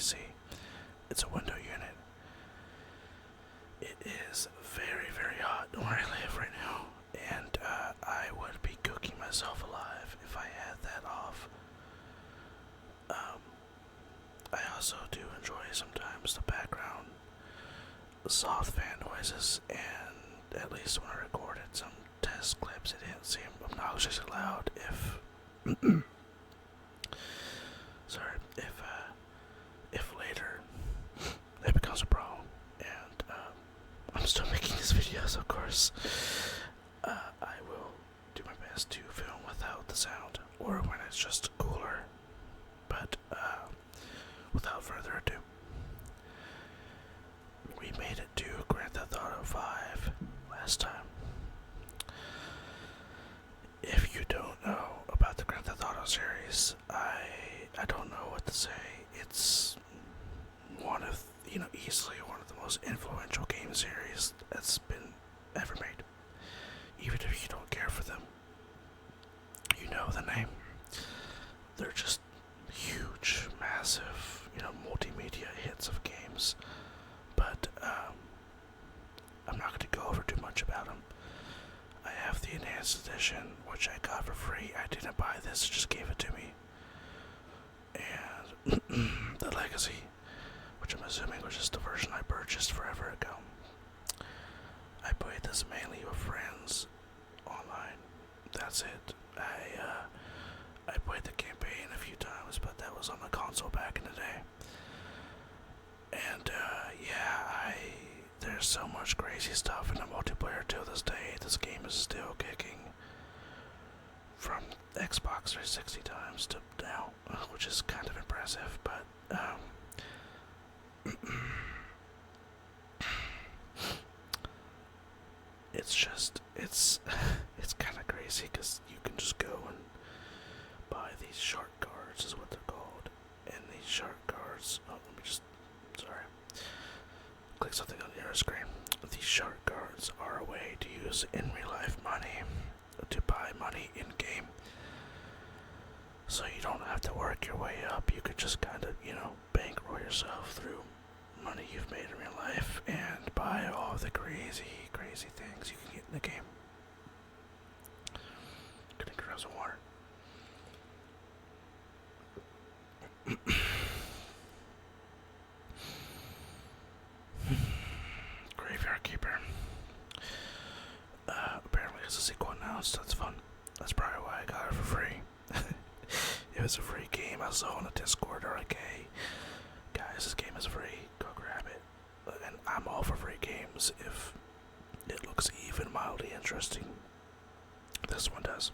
PC. It's a window unit. It is very, very hot where I live right now, and I would be cooking myself alive if I had that off. I also do enjoy sometimes the background, soft fan noises, and at least when I recorded some test clips, it didn't seem obnoxiously loud. Sorry, if later it becomes a problem, and I'm still making these videos, of course, I will do my best to film without the sound, or when it's just cooler. But without further ado, we made it to Grand Theft Auto 5 last time. If you don't know about the Grand Theft Auto series, I don't know what to say. It's one of, easily one of the most influential game series that's been ever made. Even if you don't care for them, you know the name. They're just huge, massive, multimedia hits of games. But I'm not going to go over too much about them. I have the enhanced edition, which I got for free. I didn't buy this, it just gave it to me. And the Legacy, which I'm assuming was just the version I purchased forever ago. I played this mainly with friends online. That's it. I played the campaign a few times, but that was on the console back in the day. And there's so much crazy stuff in the multiplayer to this day. This game is still kicking from Xbox 360 times to now, which is kind of impressive, but it's kind of crazy because you can just go and buy these shark cards, is what they're called, and these shark cards, click something on your screen. These shark cards are a way to use in real life money to buy money in game. So you don't have to work your way up. You could just kind of, bankroll yourself through money you've made in real life and buy all the crazy, crazy things you can get in the game. Gonna grab some water. Graveyard Keeper. Apparently it's a sequel announced. That's fun. That's probably why I got it for free. It was a free game. I saw on the Discord, or like, hey, guys, this game is free. Go grab it. And I'm all for free games if it looks even mildly interesting. This one does.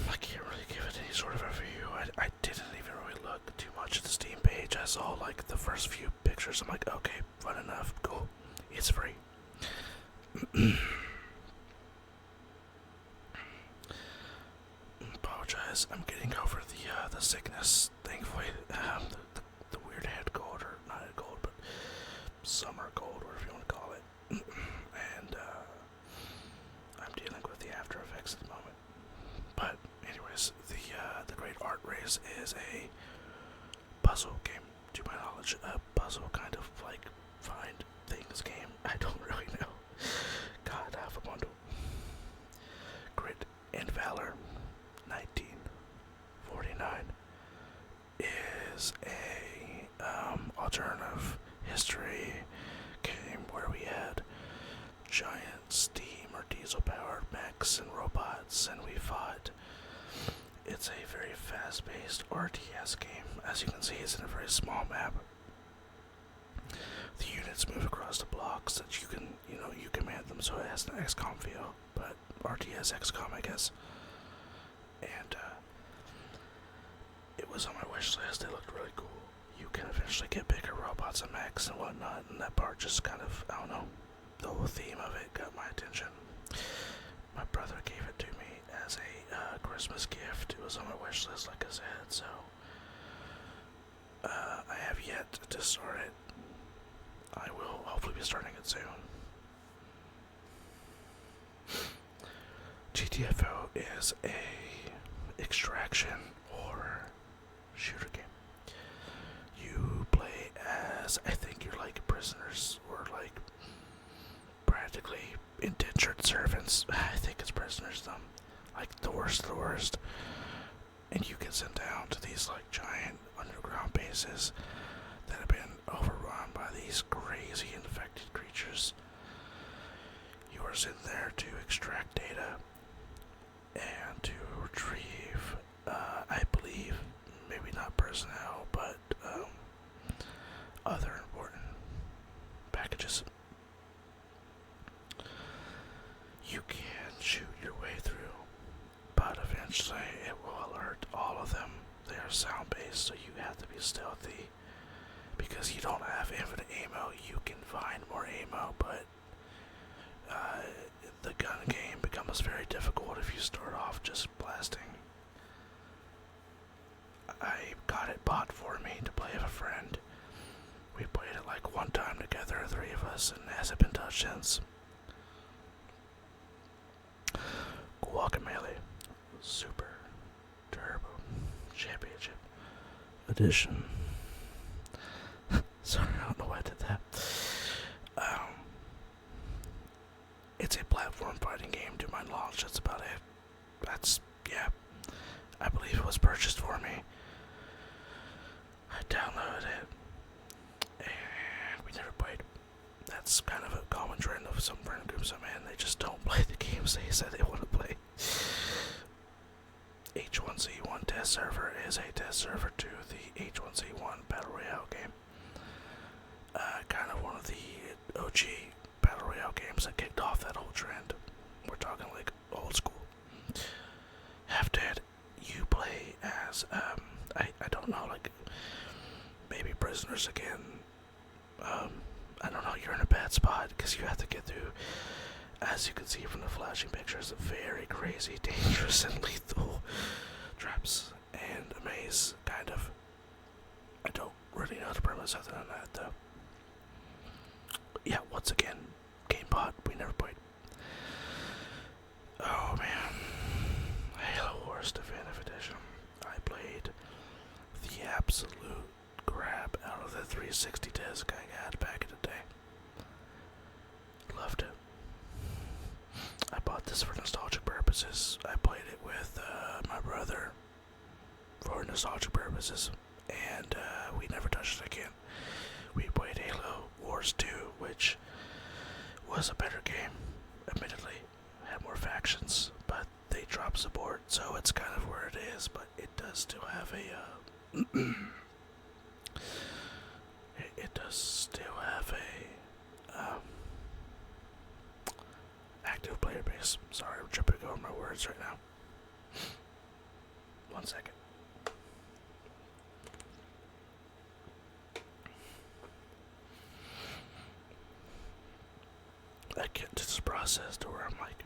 I can't really give it any sort of a review. I didn't even really look too much at the Steam page. I saw like the first few pictures. I'm like, okay, fun enough, cool. It's free. Apologize. I'm getting over the sickness. Thankfully, the weird head cold, or not head cold, but summer cold, whatever you want to call it. And I'm dealing with the after effects at the moment. But anyways, the Great Art Race is a puzzle game, to my knowledge. A puzzle kind of like find things game. I don't really know. God, half a bundle. Grit and Valor 1949 is a alternative history game where we had giant steam or diesel powered mechs and robots, and we fought. It's a very fast paced RTS game. As you can see, it's in a very small map. The units move across the blocks that you can, you command them, so it has an XCOM feel, but RTS XCOM, I guess. And it was on my wish list. It looked really cool. You can eventually get bigger robots and mechs and whatnot, and that part just kind of, I don't know, the whole theme of it got my attention. My brother gave it to me as a Christmas gift. It was on my wish list, like I said, so I have yet to start it. I will hopefully be starting it soon. GTFO is a extraction horror shooter game. as I think you're like prisoners or like practically indentured servants. I think it's prisoners, though. Like the worst of the worst. And you get sent down to these like giant underground bases that have been overrun by these crazy infected creatures. You are sent there to extract data and to retrieve, I believe, maybe not personnel, but other important packages. You can shoot your way through, but eventually it will alert all of them. They are sound based, so you have to be stealthy. Because you don't have infinite ammo, you can find more ammo, but the gun game becomes very difficult if you start off just blasting. I got it bought for me to play with a friend. We played it like one time together, three of us, and hasn't been touched since. Guacamelee Super Turbo Championship Edition. Sorry, I don't know why I did that. It's a platform fighting game to my knowledge. That's about it. Yeah. I believe it was purchased for me. I downloaded it, and we never played. That's kind of a common trend of some friend groups I'm in. They just don't play the games they say they want to play. H1Z1 test server is a test server to the H1Z1 Battle Royale game. Kind of one of the OG Battle Royale games that kicked off that whole trend. We're talking like old school. Half Dead, you play as, I don't know, like, maybe prisoners again. I don't know, you're in a bad spot because you have to get through, as you can see from the flashing pictures, very crazy, dangerous, and lethal traps and a maze, kind of. I don't really know the premise other than that, though. Yeah, once again, GamePod, we never played. Oh man, Halo Wars Definitive Edition. I played the absolute crap out of the 360 disc I had back in the day. Loved it. I bought this for nostalgic purposes. I played it with my brother for nostalgic purposes, and we never touched it again. We played Halo Wars 2, which was a better game, admittedly. Had more factions, but they dropped support, so it's kind of where it is, but it does still have a, it does still have a, active player base. Sorry, I'm tripping over my words right now. 1 second. I get to this process to where I'm like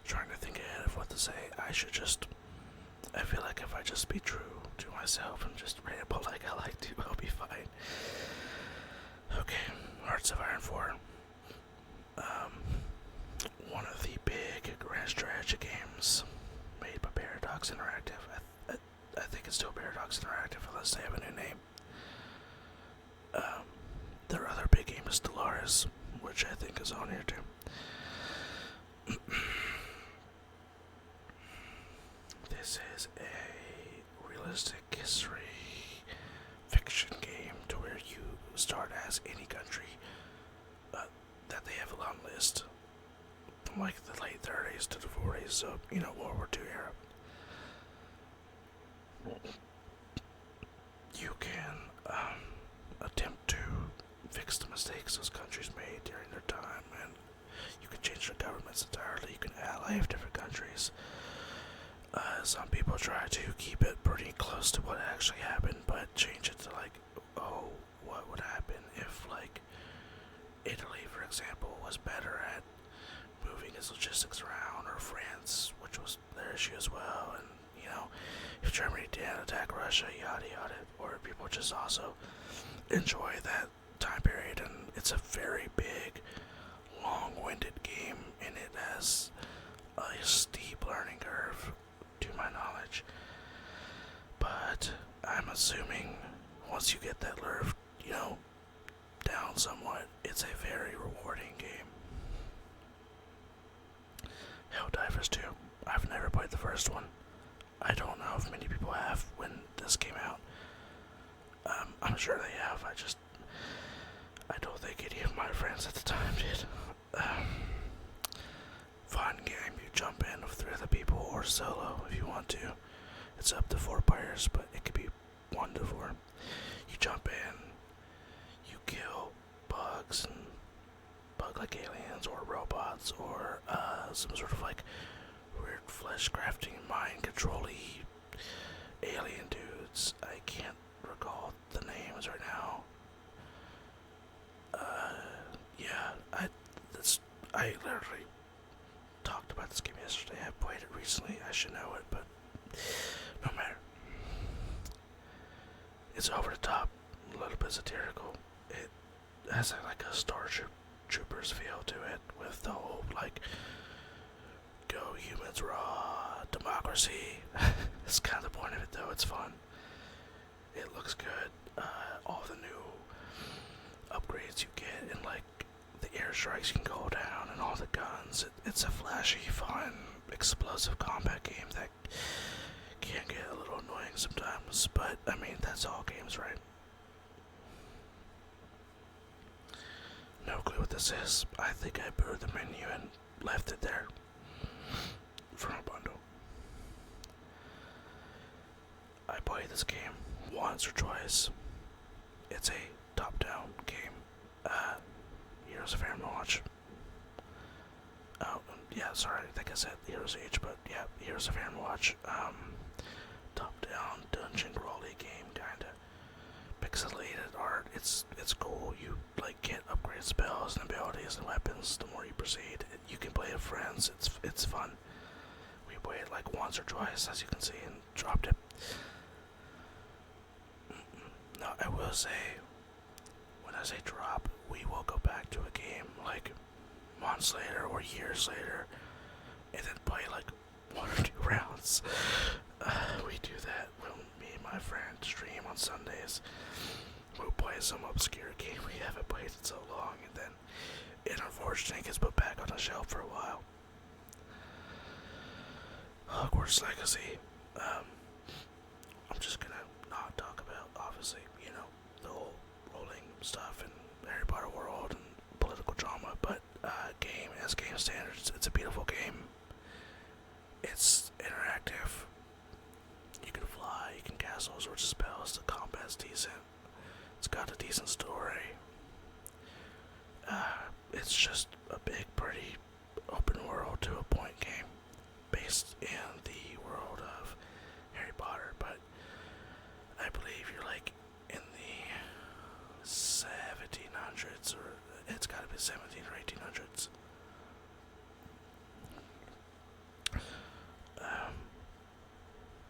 trying to think ahead of what to say. I feel like if I just be true to myself and just ramble like I like to, I'll be fine. Okay, Hearts of Iron 4. One of the big grand strategy games made by Paradox Interactive. I think it's still Paradox Interactive unless they have a new name. Their other big game is Stellaris, which I think is on here too. This is a realistic history fiction game to where you start as any country that they have a long list from like the late 30s to the 40s, so World War II era. You can attempt to fix the mistakes those countries made during their time, and you can change their governments entirely. You can ally with different countries. Some people try to keep it pretty close to what actually happened, but change it to like, oh, what would happen if like Italy, for example, was better at moving its logistics around, or France, which was their issue as well, and if Germany didn't attack Russia, yada yada, or people just also enjoy that time period. And it's a very big, long-winded game, and it has a steep learning curve, to my knowledge. But I'm assuming once you get that curve, down somewhat. It's a very rewarding game. Helldivers 2. I've never played the first one. I don't know if many people have when this came out. I'm sure they have. I don't think any of my friends at the time did. Fun game. You jump in with 3 other people or solo if you want to. It's up to 4 players, but it could be 1 to 4. You jump in, you kill bugs and bug-like aliens or robots or some sort of like weird flesh crafting, mind control-y alien dudes. I can't recall the names right now. I literally talked about this game yesterday. I played it recently. I should know it, but no matter. It's over the top, a little bit satirical. It has like a Troopers feel to it, with the whole like go humans raw democracy. That's kind of the point of it, though. It's fun. It looks good. All the new upgrades you get, and like the airstrikes you can go down, and all the guns. It's a flashy, fun, explosive combat game that can get a little annoying sometimes, but I mean, that's all games, right? No clue what this is. I think I booted the menu and left it there from a bundle. I played this game once or twice. It's a top-down game. Heroes of Air Watch. Oh, yeah, sorry, I think I said Heroes Age, but yeah, Heroes of Air Watch. Top-down dungeon crawly game, kinda. Pixelated art. It's cool. You like get upgraded spells and abilities and weapons the more you proceed. You can play with friends. It's fun. We played like once or twice, as you can see, and dropped it. No, I will say, when I say drop, we will go back to a game like months later or years later, and then play like 1 or 2 rounds. We do that when me and my friend stream on Sundays. We'll play some obscure game we haven't played in so long, and then it unfortunately gets put back on the shelf for a while. Hogwarts Legacy. I'm just gonna not talk about, obviously, the whole rolling stuff and Harry Potter world and political drama, but game standards, it's a beautiful game. It's interactive. You can fly, you can cast all sorts of spells, the combat's decent. It's got a decent story. It's just a big, pretty open world to a point game based in the world of Harry Potter, but I believe you're like in the 1700s, or it's gotta be 17 or 1800s.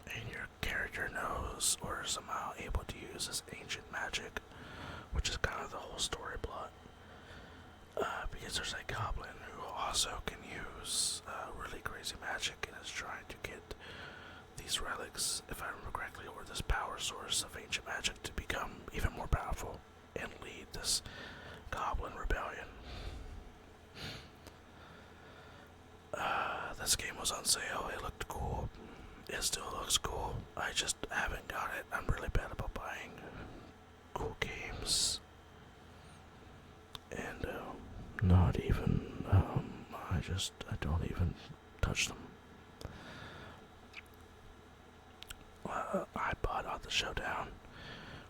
And your character knows or is somehow able to use this ancient magic, which is kind of the whole story plot. Because there's a goblin who also can use really crazy magic and is trying to get these relics, if I remember correctly, or this power source of ancient magic to become even more powerful and lead this goblin rebellion. This game was on sale. It looked cool. It still looks cool. I just haven't got it. I'm really bad about buying cool games. And not even, I don't even touch them. I bought out the Showdown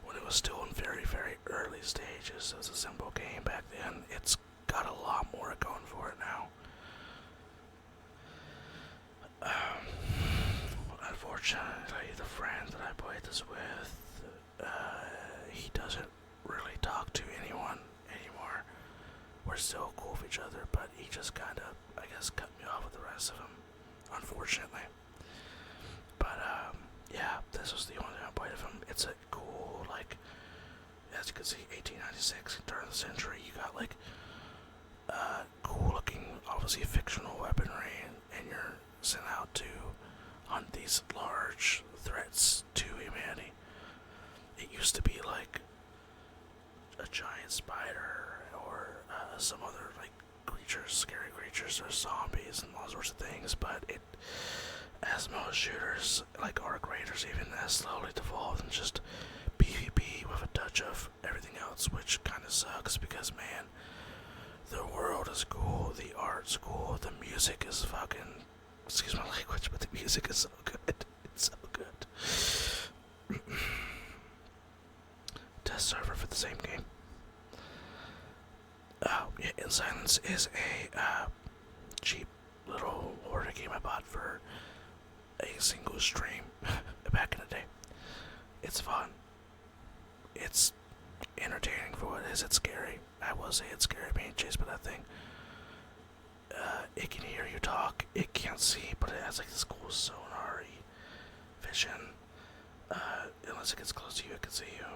when it was still in very, very early stages. It was a simple game back then. It's got a lot more going for it now. Unfortunately, the friend that I played this with, he doesn't really talk to anyone anymore. We're still cool with each other, but he just kind of, I guess, cut me off with the rest of them, unfortunately. But, yeah, this was the only time I played of him. It's a cool, like, as you can see, 1896, turn of the century. You got, like, cool looking, obviously fictional weaponry, and you're sent out to hunt these large threats to humanity. It used to be like a giant spider or some other like creatures, scary creatures, or zombies and all sorts of things. But it, as most shooters like arc raiders, even as slowly devolved and just PvP with a touch of everything else, which kind of sucks because man, the world is cool, the art's cool, the music is fucking, excuse my language, but the music is so good. It's so good. Test server for the same game. Oh, yeah, In Silence is a cheap little horror game I bought for a single stream back in the day. It's fun. It's entertaining for what it is. It's scary. I will say it's scary being chased by that thing. It can hear you talk. It can't see, but it has like this cool sonar-y vision. Unless it gets close to you, it can see you.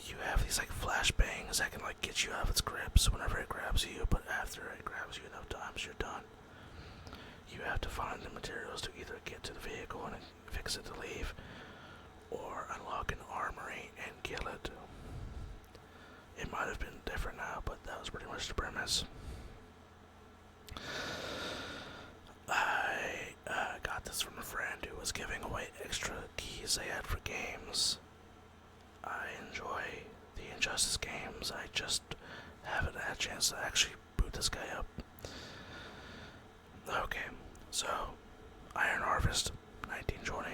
You have these like flashbangs that can like get you out of its grips whenever it grabs you, but after it grabs you enough times, you're done. You have to find the materials to either get to the vehicle and fix it to leave, or unlock an armory and kill it. It might have been different now, but that was pretty much the premise. I got this from a friend who was giving away extra keys they had for games. I enjoy the Injustice games, I just haven't had a chance to actually boot this guy up. Okay, so Iron Harvest 1920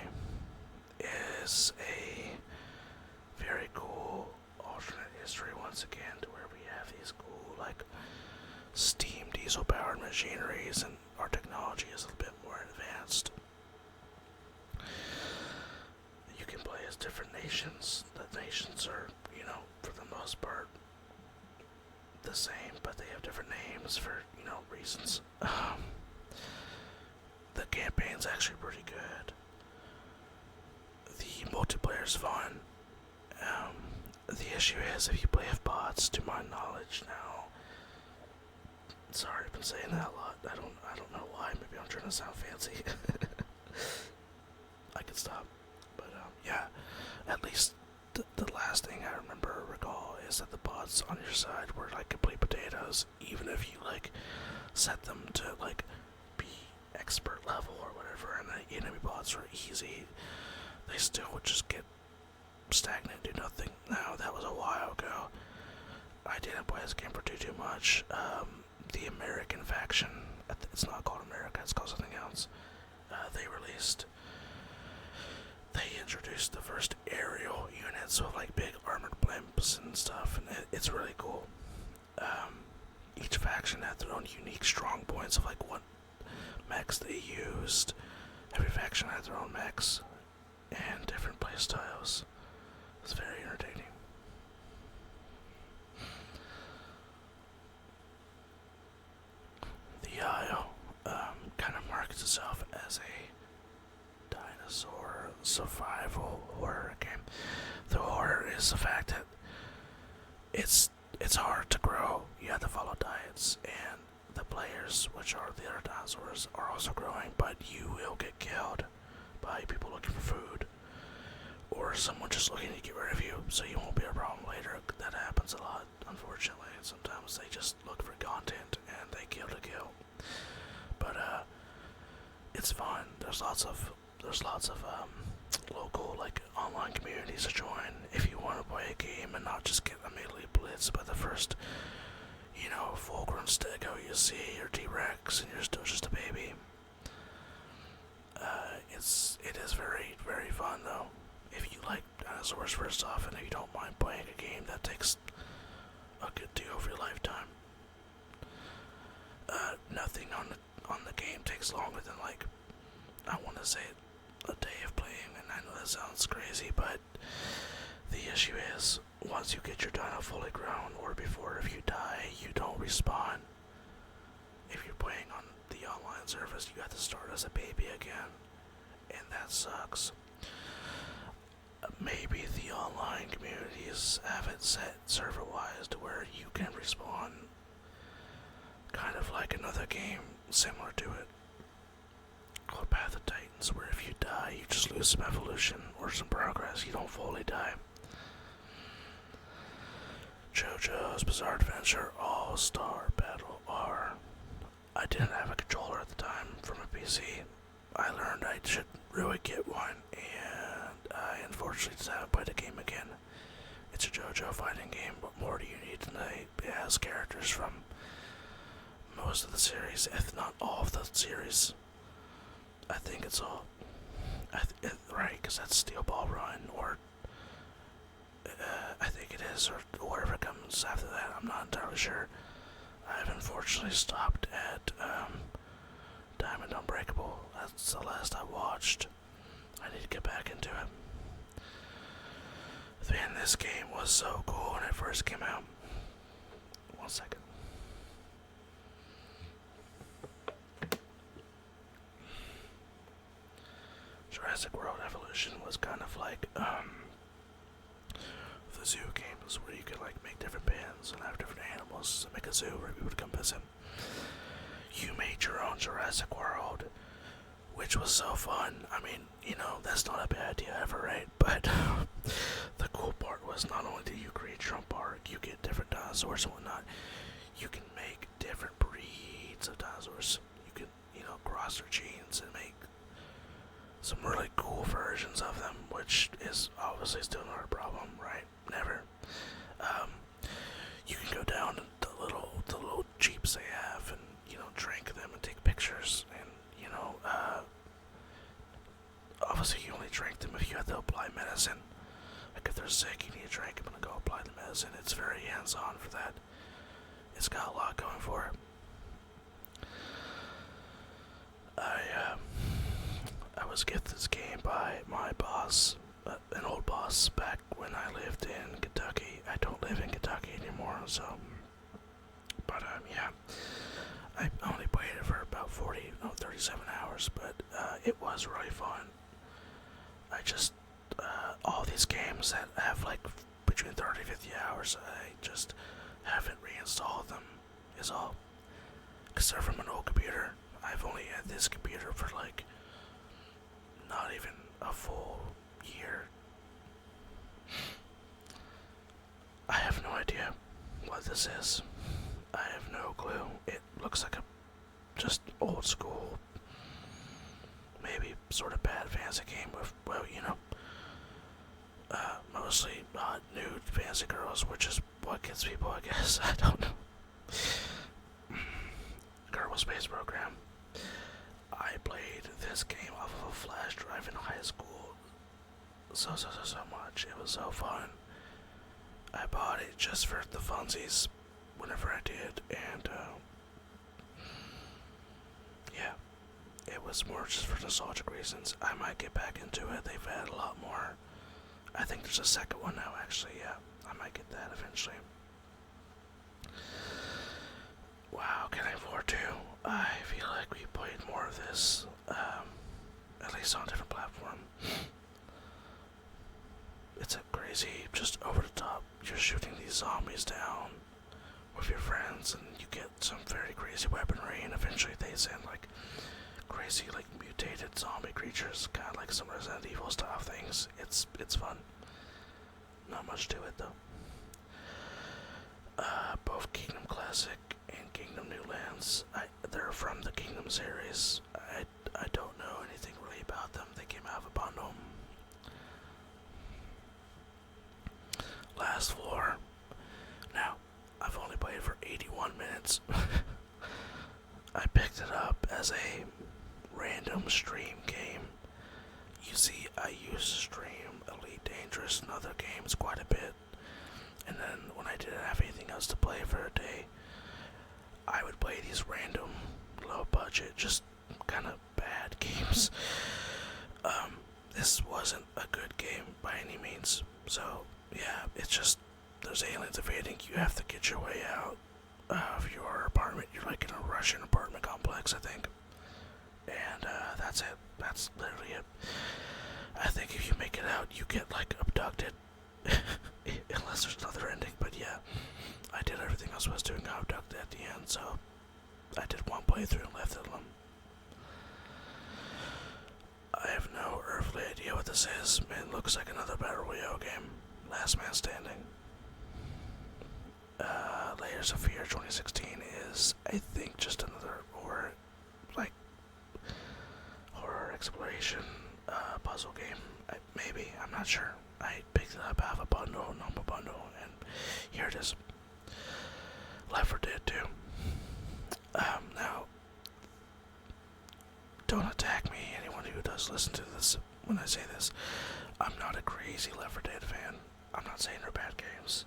is a very cool alternate history once again, to where we have these cool like steam diesel powered machineries and our technology is a little bit more advanced. You can play as different nations. The nations are, you know, for the most part the same, but they have different names for, you know, reasons. The campaign's actually pretty good. The multiplayer's fun. The issue is if you play with bots, to my knowledge now. Sorry, I've been saying that a lot. I don't know why. Maybe I'm trying to sound fancy. I could stop. But yeah, at least the last thing I remember or recall is that the bots on your side were like complete potatoes, even if you like set them to like be expert level or whatever, and the enemy bots were easy. They still would just get stagnant, do nothing. Now, that was a while ago. I didn't play this game for too much. The American faction, it's not called America, it's called something else. They introduced the first aerial units with like big armored blimps and stuff, and it's really cool. Each faction had their own unique strong points of like what mechs they used. Every faction had their own mechs and different playstyles. It's very entertaining. The Isle kind of markets itself as a dinosaur survival horror game. The horror is the fact that it's hard to grow. You have to follow diets, and the players, which are the other dinosaurs, are also growing, but you will get killed by people looking for food, or someone just looking to get rid of you, so you won't be a problem later. That happens a lot, unfortunately. Sometimes they just look for content and they kill to kill. But it's fun. There's lots of local like online communities to join if you want to play a game and not just get immediately blitzed by the first, you know, full-grown stego you see, or T-Rex, and you're still just a baby. It is very, very fun though. If you like dinosaurs first off, and if you don't mind playing a game that takes a good deal of your lifetime. Nothing on the game takes longer than like, I want to say a day of playing, and I know that sounds crazy, but the issue is once you get your dino fully grown, or before, if you die, you don't respawn. If you're playing on the online service, you have to start as a baby again, and that sucks. Maybe the online communities have it set server-wise to where you can respawn, kind of like another game similar to it, called Path of Titans, where if you die, you just lose some evolution or some progress. You don't fully die. JoJo's Bizarre Adventure All-Star Battle R. I didn't have a controller at the time from a PC. I learned I should really get one, and I unfortunately just haven't played the game again. It's a JoJo fighting game. What more do you need tonight? It has characters from most of the series, if not all of the series. I think it's all. Right, because that's Steel Ball Run, or I think it is, or whatever comes after that. I'm not entirely sure. I've unfortunately stopped at Diamond Unbreakable. That's the last I watched. I need to get back into it. Man, this game was so cool when it first came out. 1 second. Jurassic World Evolution was kind of like the zoo games where you could like make different bands and have different animals and make a zoo where people would come visit. You made your own Jurassic World, which was so fun. I mean, you know, that's not a bad idea ever, right? But the cool part was not only do you create your own park, you get different dinosaurs and whatnot, you can make different breeds of dinosaurs. You can, you know, cross their genes and make some really cool versions of them, which is obviously still not a problem, right? Never. You can go down to the little jeeps they have and, you know, drink them and take pictures and, you know, obviously you only drink them if you have to apply medicine. Like if they're sick, you need to drink them and go apply the medicine. It's very hands-on for that. It's got a lot going for it. I was gifted this game by my boss, an old boss back when I lived in Kentucky. I don't live in Kentucky anymore, so. But yeah, I only played it for about 37 hours, but it was really fun. I just all these games that have like between 30 and 50 hours, I just haven't reinstalled them. Is all. Cause they're from an old computer. I've only had this computer for like not even a full year. I have no idea what this is. I have no clue. It looks like a just old school, maybe sort of bad fantasy game with, well, you know, mostly nude fantasy girls, which is what gets people, I guess. I don't know. Kerbal Space Program. I played this game off of a flash drive in high school so much. It was so fun. I bought it just for the funsies whenever I did, and yeah, it was more just for nostalgic reasons. I might get back into it. They've added a lot more. I think there's a second one now, actually. Yeah, I might get that eventually. Wow, getting forward to. I feel like we played more of this, at least on a different platform. It's a crazy, just over the top. You're shooting these zombies down with your friends, and you get some very crazy weaponry, and eventually they send like crazy, like mutated zombie creatures, kind of like some Resident Evil style things. It's fun. Not much to it though. Both Kingdom Classic and Kingdom New Lands, they're from the Kingdom series. I don't know anything really about them. They came out of a bundle. Last Floor. Now, I've only played it for 81 minutes. I picked it up as a random stream game. You see, I used to stream Elite Dangerous and other games quite a bit. And then when I didn't have anything else to play for a day, I would play these random, low budget, just kind of bad games. This wasn't a good game by any means. So, yeah, it's just, there's aliens invading, you have to get your way out of your apartment. You're like in a Russian apartment complex, I think. And that's it. That's literally it. I think if you make it out, you get like abducted. Unless there's another ending, but yeah. I did everything I was supposed to and got abducted at the end, so I did one playthrough and left it alone. I have no earthly idea what this is. It looks like another Battle Royale game. Last Man Standing. Layers of Fear 2016 is, I think, just another like horror exploration puzzle game. Maybe, I'm not sure. I picked it up out of a bundle, normal bundle, and here it is. Left 4 Dead 2. Now, don't attack me, anyone who does listen to this, when I say this. I'm not a crazy Left 4 Dead fan. I'm not saying they're bad games.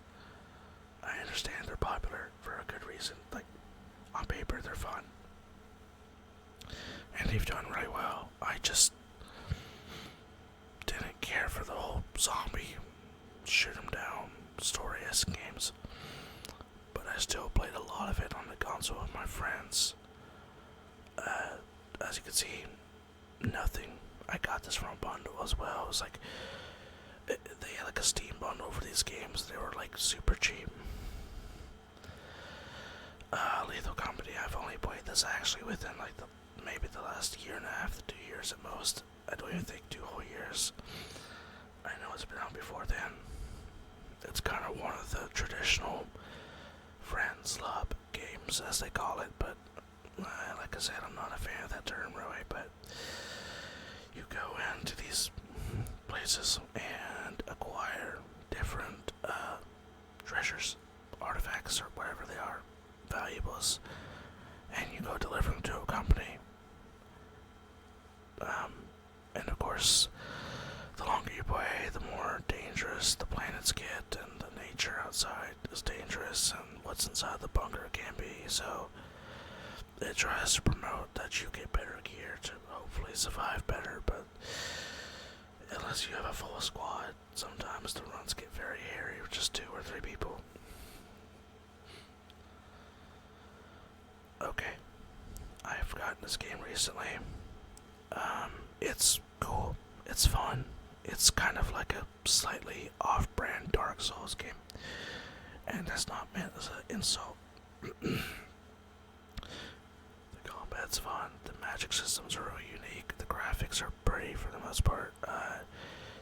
I understand they're popular for a good reason. Like, on paper, they're fun. And they've done really well. I just didn't care for the whole zombie, shoot 'em down, story-esque games. But I still played a lot of it on the console with my friends. As you can see, nothing. I got this from a bundle as well. It was like, they had like a Steam bundle for these games. They were like super cheap. Lethal Company, I've only played this actually within like maybe the last year and a half to 2 years at most. I don't even think 2 whole years. I know it's been out before then. It's kind of one of the traditional friends love games, as they call it, but like I said, I'm not a fan of that term really. But you go into these places and acquire different treasures, artifacts, or whatever they are, valuables, and you go deliver them to a company. And of course, the longer you play, the more dangerous the planets get, and the nature outside is dangerous, and what's inside the bunker can be. So it tries to promote that you get better gear to hopefully survive better, but unless you have a full squad, sometimes the runs get very hairy with just 2 or 3 people. Okay, I've gotten this game recently. It's cool, it's fun, it's kind of like a slightly off-brand Dark Souls game, and that's not meant as an insult. The combat's fun, the magic systems are really unique, the graphics are pretty for the most part.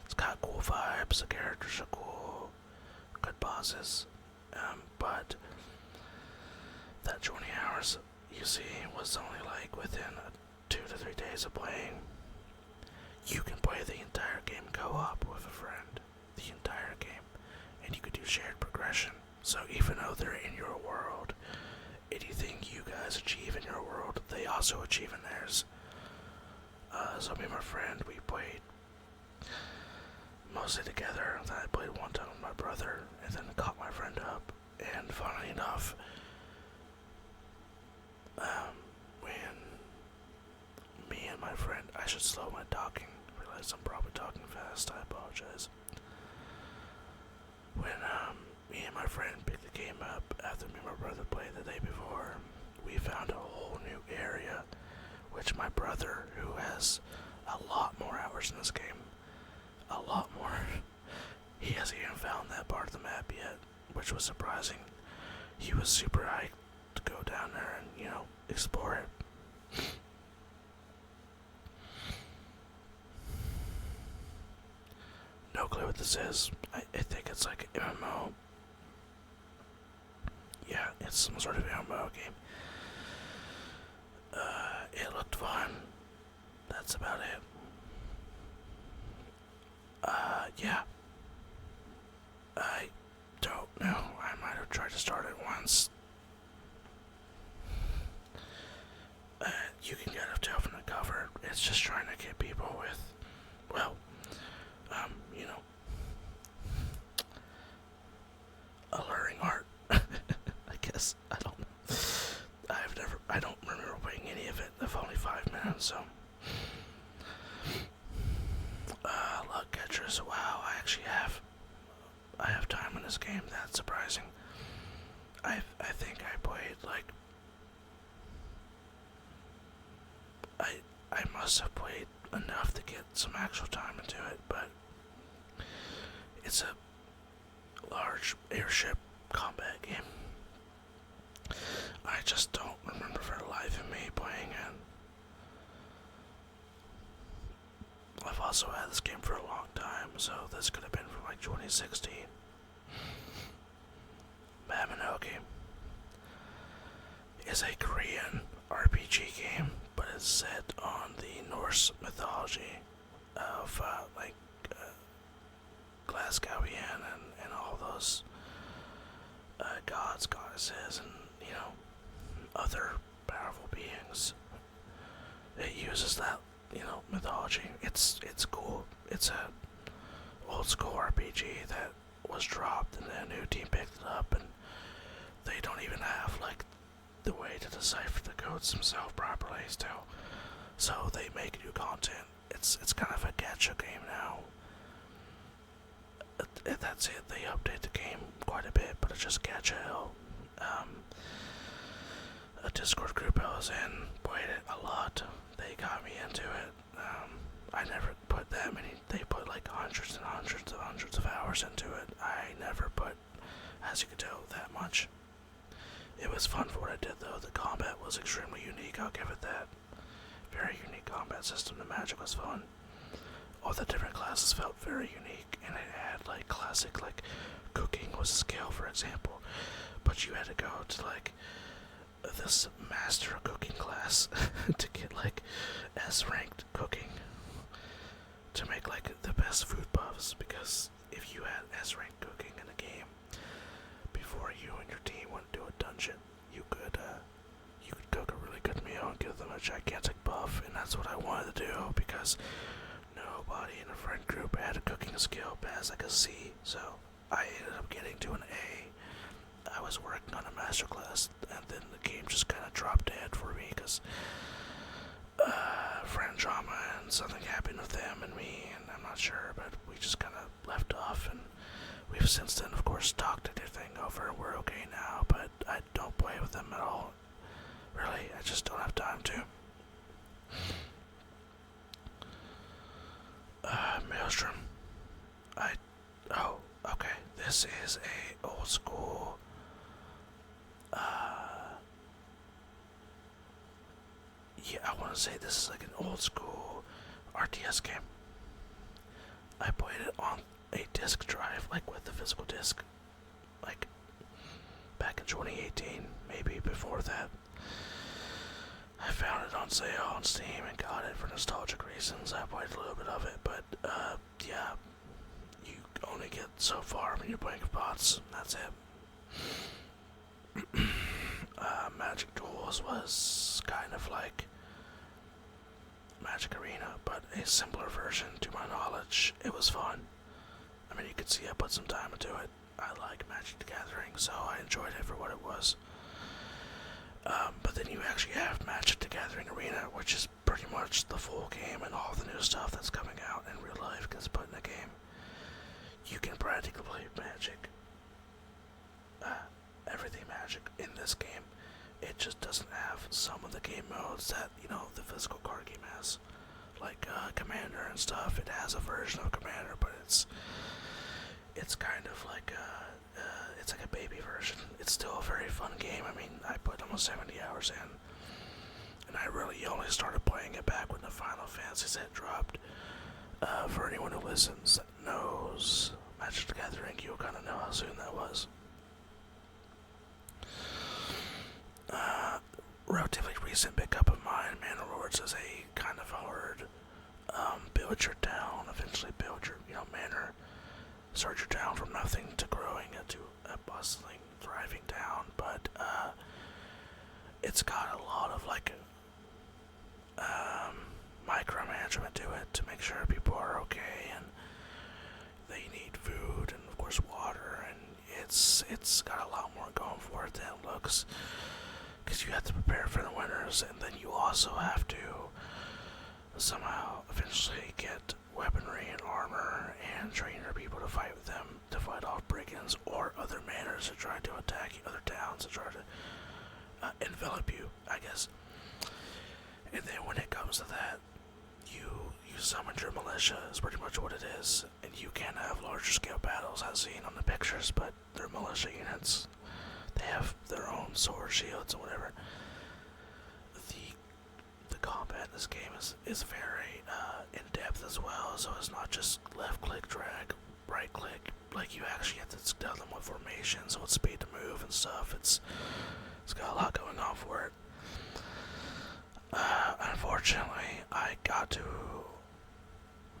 It's got cool vibes, the characters are cool, good bosses, but that 20 hours you see was only like within 2 to 3 days of playing. You can play the entire game co-op with a friend, the entire game, and you can do shared progression. So even though they're in your world, anything you guys achieve in your world, they also achieve in theirs. So me and my friend, we played mostly together. Then I played one time with my brother, and then caught my friend up. And funnily enough, when me and my friend, I should slow my talking. I realize I'm probably talking fast. I apologize. When me and my friend picked the game up after me and my brother played the day before, we found a whole new area, which my brother, who has a lot more hours in this game, a lot more, he hasn't even found that part of the map yet, which was surprising. He was super hyped to go down there and, explore it. No clue what this is. I think it's like an MMO. Yeah, it's some sort of MMO game. It looked fun. That's about it. Yeah. I don't know. I might have tried to start it once. You can get a tail from the cover. It's just trying to get people with, alluring art. I guess. I don't know. I don't remember playing any of it. I've only 5 minutes, so. Luck catchers. Wow, I have time in this game. That's surprising. I think I played like. I must have played enough to get some actual time into it, but it's a large airship combat game. I just don't remember for the life of me playing it. I've also had this game for a long time, so this could have been from like 2016. But okay, is a Korean RPG game, but it's set on the Norse mythology of Glasgowian and all those gods, goddesses, and other powerful beings. It uses that mythology. It's cool. It's a old school RPG that was dropped and a new team picked it up, and they don't even have the way to decipher the codes themselves properly still. So they make new content. It's kind of a gacha game now. That's it. They update the game quite a bit, but it's just gacha hell. A Discord group I was in played it a lot. They got me into it. I never put that many. They put hundreds and hundreds and hundreds of hours into it. I never put, as you can tell, that much. It was fun for what I did, though. The combat was extremely unique. I'll give it that. Very unique combat system. The magic was fun. All the different classes felt very unique, and it had classic cooking was a skill, for example, but you had to go to this master cooking class to get S ranked cooking to make the best food buffs, because if you had S ranked cooking in a game before you and your team went to a dungeon, you could cook a really good meal and give them a gigantic buff, and that's what I wanted to do, because nobody in the friend group had a cooking skill past a C, so I ended up getting to an A. I was working on a masterclass, and then the game just kind of dropped dead for me because friend drama and something happened with them and me, and I'm not sure, but we just kind of left off, and we've since then, of course, talked everything over, and we're okay now, but I don't play with them at all. Really, I just don't have time to. Maelstrom. Okay. This is a old school, I want to say this is an old school RTS game. I played it on a disc drive, with the physical disc, back in 2018, maybe before that. I found it on sale on Steam and got it for nostalgic reasons. I played a little bit of it, but yeah, you only get so far when you're playing with bots. That's it. Magic Duels was kind of like Magic Arena, but a simpler version to my knowledge. It was fun. I mean, you could see I put some time into it. I like Magic the Gathering, so I enjoyed it for what it was. But then you actually have Magic the Gathering Arena, which is pretty much the full game, and all the new stuff that's coming out in real life gets put in a game. You can practically play Magic. Everything Magic in this game. It just doesn't have some of the game modes that, the physical card game has. Commander and stuff. It has a version of Commander, but it's kind of it's like a baby version. It's still a very fun game. I mean, I put almost 70 hours in, and I really only started playing it back when the Final Fantasy set dropped. For anyone who listens that knows Magic the Gathering, you'll kind of know how soon that was. Relatively recent pickup of mine, Mana Lords is a kind of hard build your town, eventually build your manor, start your town from nothing to growing into a bustling, thriving town, but it's got a lot of micromanagement to it to make sure people are okay and they need food and of course water, and it's got a lot more going for it than it looks, because you have to prepare for the winters, and then you also have to somehow eventually get weaponry and armor and train your people to fight with them, to fight off brigands or other manors that try to attack other towns, that try to envelop you, I guess. And then when it comes to that, you summon your militia is pretty much what it is, and you can have larger scale battles as seen on the pictures, but they're militia units. They have their own sword shields and whatever. The combat in this game is very in-depth as well, so it's not just left click, drag, right click, you actually have to tell them what formation, so it's speed to move and stuff. It's It's got a lot going on for it. Unfortunately, I got to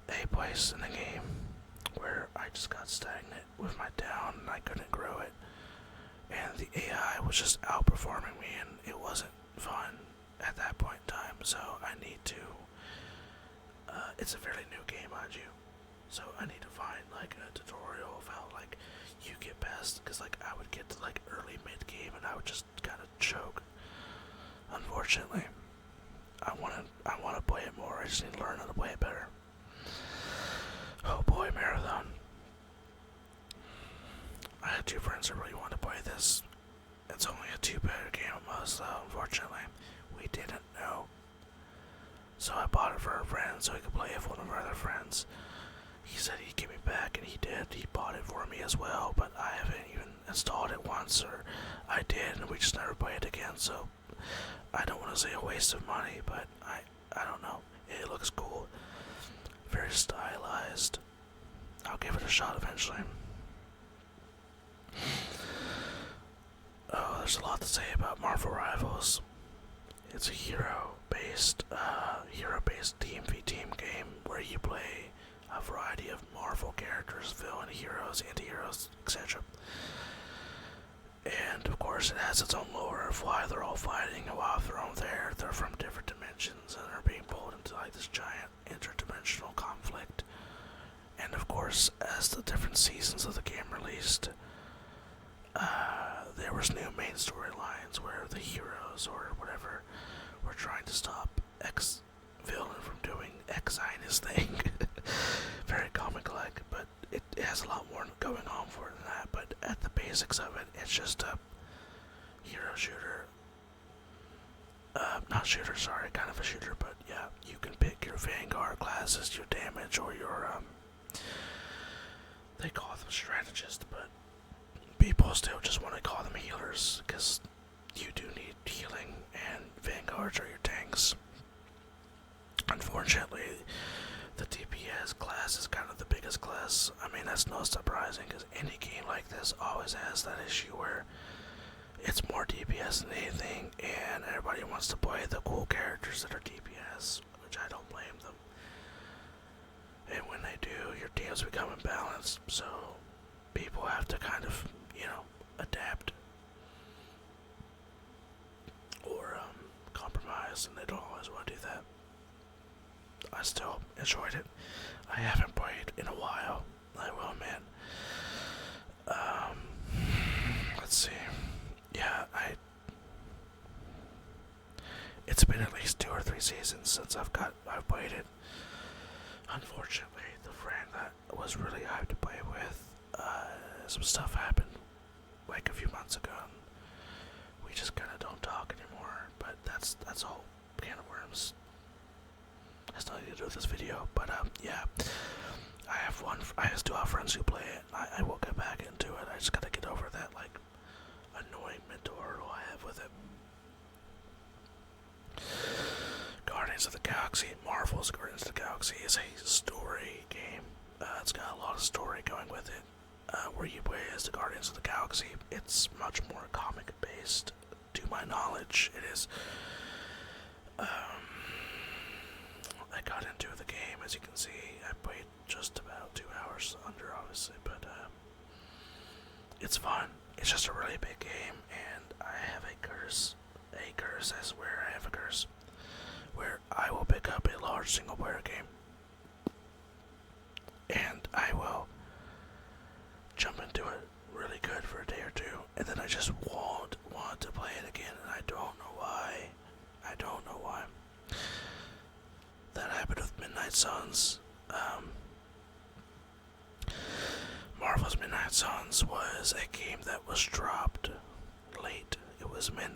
a place in the game where I just got stagnant with my down and I couldn't grow it. And the AI was just outperforming me, and it wasn't fun at that point in time. So I need to. It's a fairly new game, mind you. So I need to find like a tutorial of how like you get past, because like I would get to like early mid game and I would just kind of choke. Unfortunately, I wanna play it more. I just need to learn how to play it better. Oh boy, Marathon. I had two friends that really wanted to play this. It's only a 2-player game at most, though, unfortunately. We didn't know. So I bought it for a friend so he could play it with one of our other friends. He said he'd give me back, and he did. He bought it for me as well, but I haven't even installed it once, or I did, and we just never played it again, so I don't want to say a waste of money, but I don't know. It looks cool. Very stylized. I'll give it a shot eventually. Oh, there's a lot to say about Marvel Rivals. It's a hero-based team v team game where you play a variety of Marvel characters, villain heroes, anti-heroes, etc. And of course, it has its own lore of why they're all fighting and why they're all there. They're from different dimensions and are being pulled into like this giant interdimensional conflict. And of course, as the different seasons of the game released, there was new main storylines where the heroes or whatever were trying to stop X villain from doing X heinous thing. Very comic-like, but it has a lot more going on for it than that. But at the basics of it, it's just a hero shooter. Not shooter, sorry, kind of a shooter, but yeah, you can pick your Vanguard classes, your damage, or your, they call them strategists, but people still just want to call them healers, because you do need healing, and Vanguards are your tanks. Unfortunately, the DPS class is kind of the biggest class. I mean, that's not surprising, because any game like this always has that issue where it's more DPS than anything, and everybody wants to play the cool characters that are DPS, which I don't blame them. And when they do, your teams become imbalanced, so people have to kind of, adapt or compromise, and they don't always want to do that. I still enjoyed it. I haven't played in a while, I will admit. Let's see. Yeah, it's been at least 2 or 3 seasons since I've played it. Unfortunately, the friend that was really hyped to play with, some stuff happened like a few months ago. We just kind of don't talk anymore, but that's a whole can of worms. Has nothing to do with this video, but yeah. I still have friends who play it. I will get back into it. I just gotta get over that, like, annoying mental hurdle I have with it. Guardians of the Galaxy, Marvel's Guardians of the Galaxy is a story game. It's got a lot of story going with it. Where you play as the Guardians of the Galaxy. It's much more comic based, to my knowledge. It is. I got into the game, as you can see. I played just about 2 hours under, obviously, but it's fun. It's just a really big game, and I have a curse. I swear I have a curse. Where I will pick up a large single player game, and I will jump into it really good for a day or 2, and then I just won't want to play it again, and I don't know why. That happened with Midnight Suns. Marvel's Midnight Suns was a game that was dropped late. It was meant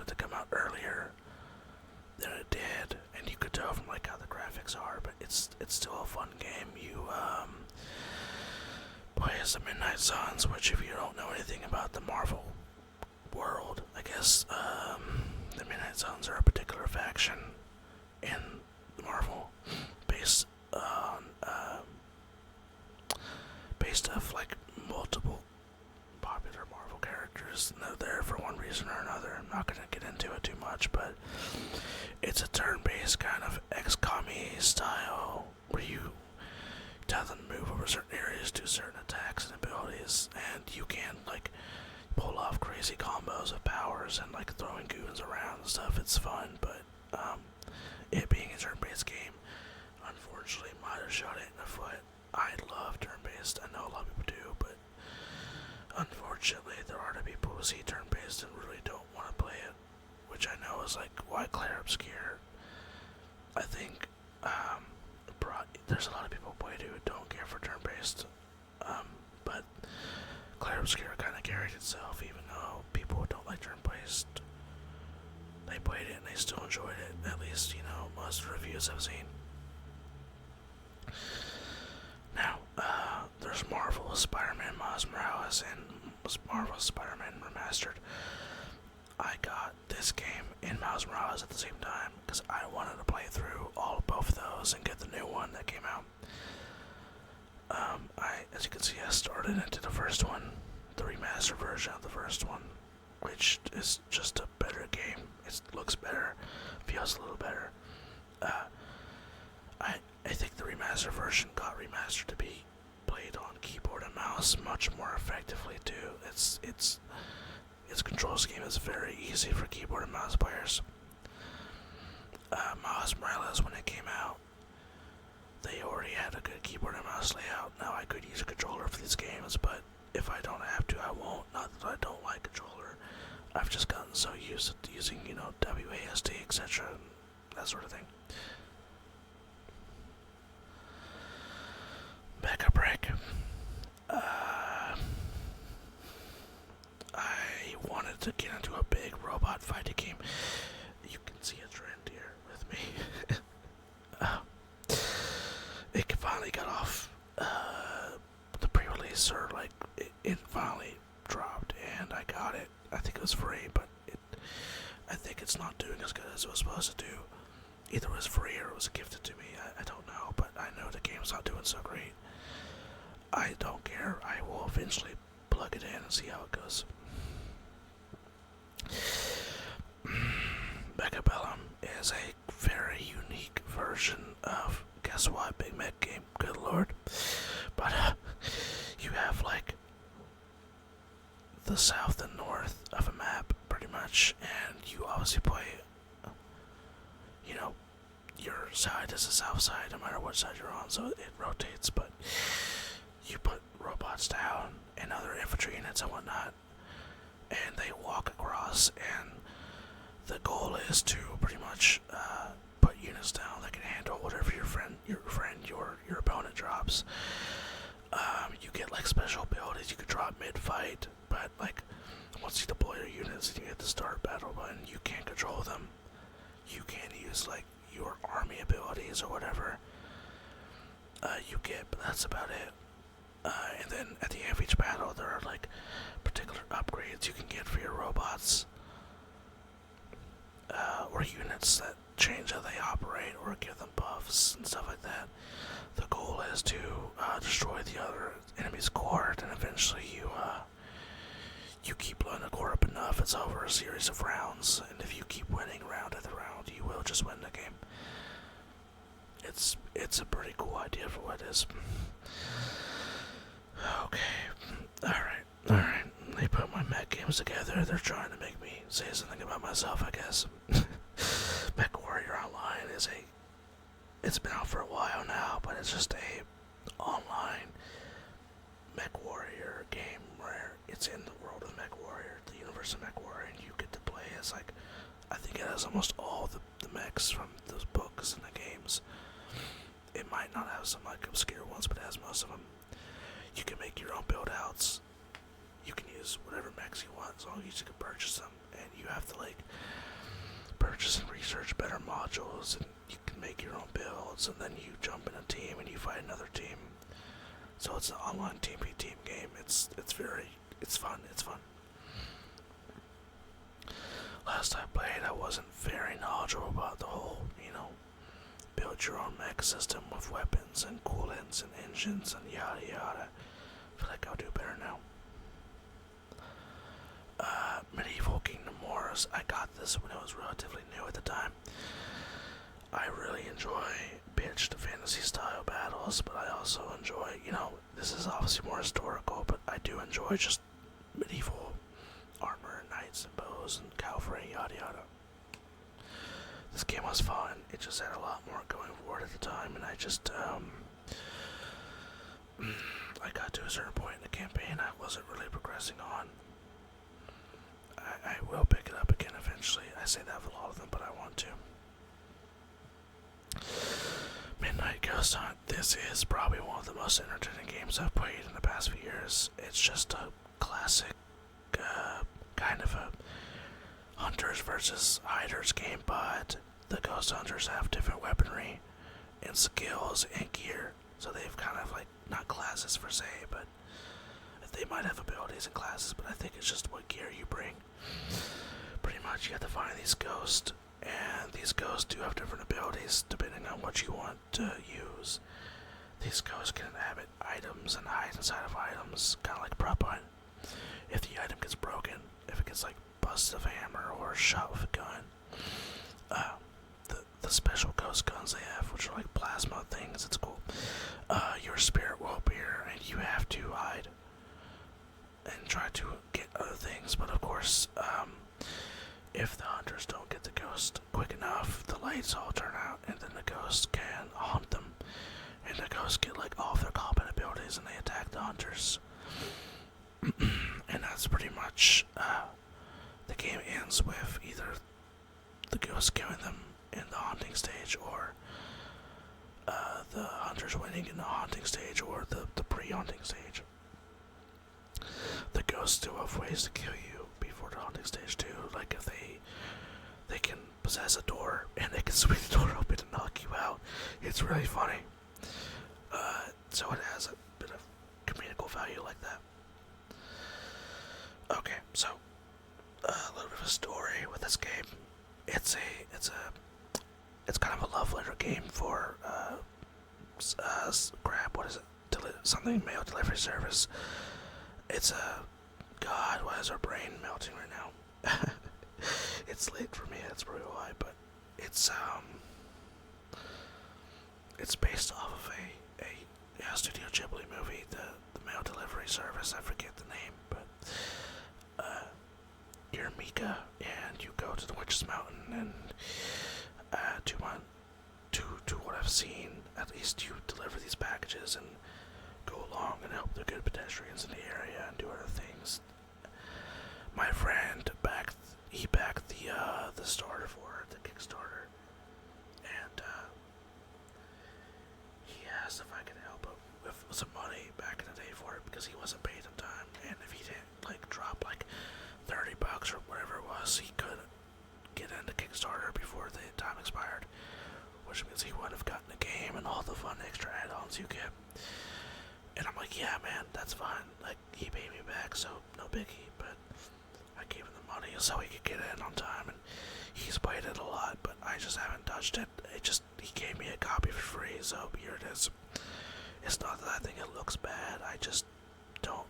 to come out earlier than it did, and you could tell from like how the graphics are, but it's still a fun game. You play as the Midnight Suns, which, if you don't know anything about the Marvel world, I guess the Midnight Suns are a particular faction in Marvel based off like multiple popular Marvel characters. servers. And they're there for one reason or another. I'm not gonna get into it too much, but it's a turn-based kind of XCOM style where you tell them to move over certain areas, do certain attacks and abilities, and you can like pull off crazy combos of powers and like throwing goons around and stuff. It's fun, but it being a turn-based game, unfortunately, might have shot it in the foot. I love turn-based. I know a lot of people do, but unfortunately, there are the people who see turn-based and really don't want to play it, which I know is like why Claire Obscure. I think there's a lot of people who play it who don't care for turn-based, but Claire Obscure kind of carried itself, even though people who don't like turn-based, they played it and they still enjoyed it. At least, most reviews I've seen. Now, there's Marvel's Spider-Man Miles Morales and Marvel's Spider-Man Remastered. I got this game and Miles Morales at the same time because I wanted to play through both of those and get the new one that came out. As you can see, I started into the first one, the remastered version of the first one, which is just a better game. It looks better, feels a little better. I think the remastered version got remastered to be played on keyboard and mouse much more effectively too. Its control scheme is very easy for keyboard and mouse players. Miles Morales, when it came out, they already had a good keyboard and mouse layout. Now I could use a controller for these games, but if I don't have to, I won't. Not that I don't like controller. I've just gotten so used to using, WASD, etc., that sort of thing. Backup break. I wanted to get into a big robot fighting game. You can see a trend here with me. It finally got off the pre-release, or like it finally dropped, and I got it. I think it was free, but I think it's not doing as good as it was supposed to do. Either it was free or it was gifted to me. I don't know, but I know the game's not doing so great. I don't care. I will eventually plug it in and see how it goes. Mechabellum is a very unique version of, guess what, Big Mech game, good lord. But you have like the south and north of a map pretty much, and you obviously play, your side is the south side no matter what side you're on, so it rotates, but you put robots down and other infantry units and whatnot, and they walk across, and the goal is to pretty much put units down that can handle whatever your opponent drops. You get like special abilities you could drop mid-fight, but like once you deploy your units and you hit the start battle button, you can't control them. You can't use like your army abilities or whatever you get, but that's about it. And then at the end of each battle, there are like particular upgrades you can get for your robots, or units that change how they operate or give them buffs and stuff like that. The goal is to destroy the other enemy's core, and eventually you keep blowing the core up enough, it's over a series of rounds, and if you keep winning round after round, you will just win the game. It's a pretty cool idea for what it is. Okay, alright. They put my mech games together. They're trying to make me say something about myself, I guess. Mech Warrior Online it's been out for a while now, but it's just a online Mech Warrior game where it's in the world of Mech Warrior, the universe of Mech Warrior, and you get to play as like, I think it has almost all the mechs from those books and the games. It might not have some like obscure ones, but it has most of them. You can make your own build outs. You can use whatever mechs you want as long as you can purchase them, and you have to like purchase and research better modules, and you can make your own builds, and then you jump in a team and you fight another team. So it's an online team v team game. It's fun. Last I played, I wasn't very knowledgeable about the whole, build your own mech system with weapons and coolants and engines and yada yada. I feel like I'll do better now. this when it was relatively new at the time. I really enjoy pitched fantasy style battles, but I also enjoy, this is obviously more historical, but I do enjoy just medieval armor and knights and bows and cavalry, yada yada. This game was fun. It just had a lot more going for it at the time, and I just, I got to a certain point in the campaign I wasn't really progressing on. I will pick it up again eventually. I say that for a lot of them, but I want to. Midnight Ghost Hunt. This is probably one of the most entertaining games I've played in the past few years. It's just a classic, kind of a hunters versus hiders game, but the ghost hunters have different weaponry and skills and gear, so they've kind of like, not classes per se, but they might have abilities and classes, but I think it's just what gear you bring. Pretty much you have to find these ghosts, and these ghosts do have different abilities depending on what you want to use. These ghosts can inhabit items and hide inside of items, kind of like prop hunt. If the item gets broken, if it gets like busted with a hammer or shot with a gun, the special ghost guns they have, which are like plasma things, it's cool. Your spirit will appear and you have to hide and try to get other things, but of course, if the hunters don't get the ghost quick enough, the lights all turn out, and then the ghosts can hunt them, and the ghosts get like all of their combat abilities, and they attack the hunters. And that's pretty much, the game ends with either the ghosts killing them in the haunting stage, or the hunters winning in the haunting stage, or the pre-haunting stage. The ghosts still have ways to kill you before the haunting stage too, like if they can possess a door and they can swing the door open and knock you out. It's really funny. So it has a bit of comedical value like that. Okay, so a little bit of a story with this game. It's kind of a love letter game for crap. What is it? Something mail delivery service. It's God, why is our brain melting right now? It's late for me, that's probably why, but it's based off of a Studio Ghibli movie, the mail delivery service, I forget the name, but you're Mika, and you go to the Witch's Mountain, and to what I've seen, at least you deliver these packages and go along and help the good pedestrians in the area and do other things. My friend backed the starter for it, the Kickstarter, and he asked if I could help him with some money back in the day for it because he wasn't paid on time, and if he didn't like drop like $30 or whatever it was, he could get into Kickstarter before the time expired, which means he would have gotten the game and all the fun extra add-ons you get. And I'm like, yeah, man, that's fine. Like, he paid me back, so no biggie. But I gave him the money so he could get in on time, and he's played it a lot, but I just haven't touched it. He gave me a copy for free, so here it is. It's not that I think it looks bad. I just don't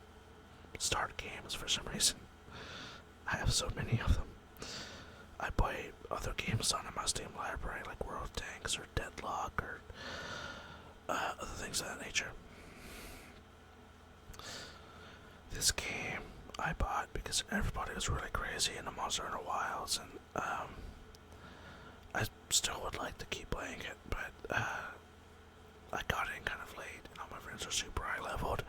start games for some reason. I have so many of them. I play other games on my Steam library, like World of Tanks or Deadlock or other things of that nature. This game I bought because everybody was really crazy in the Monster Hunter Wilds, and I still would like to keep playing it, but I got in kind of late, and all my friends are super high leveled,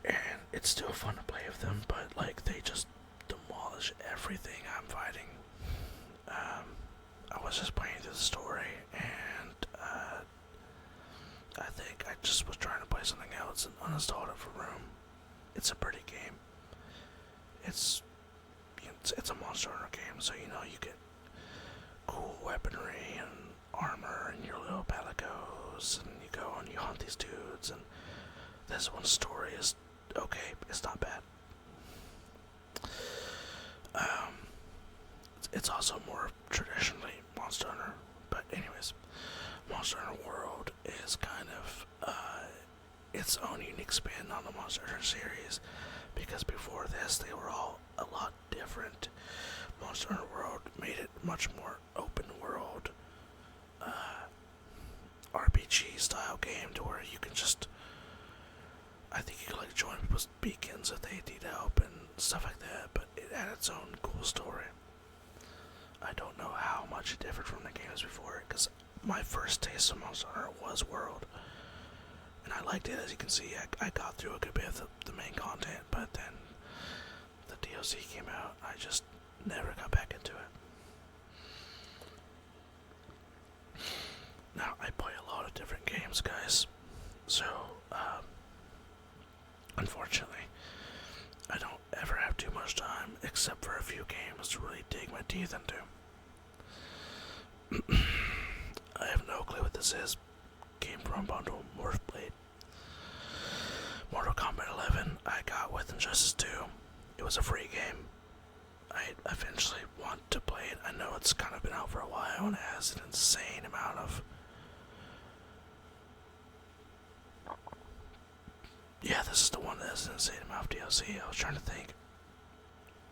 and it's still fun to play with them, but like they just demolish everything I'm fighting. I was just playing through the story, and I think I just was trying to play something else and uninstalled it for Room. It's a pretty game. It's a Monster Hunter game, so you get cool weaponry and armor and your little palicos, and you go and you hunt these dudes, and this one's story is okay, it's not bad. It's also more traditionally Monster Hunter, but anyways, Monster Hunter World is kind of its own unique spin on the Monster Hunter series, because before this they were all a lot different. Monster Hunter World made it much more open world, RPG style game to where you can just, I think you can like join people's beacons if they need help and stuff like that, but it had its own cool story. I don't know how much it differed from the games before it, because my first taste of Monster Hunter was World, and I liked it. As you can see, I got through a good bit of the main content, but then the DLC came out. I just never got back into it. Now, I play a lot of different games, guys, so, unfortunately, I don't ever have too much time, except for a few games to really dig my teeth into. I have no clue what this is. Game from Bundle, Morphblade. Mortal Kombat 11, I got with Injustice 2. It was a free game. I eventually want to play it. I know it's kind of been out for a while and it has an insane amount of... Yeah, this is the one that has an insane amount of DLC. I was trying to think.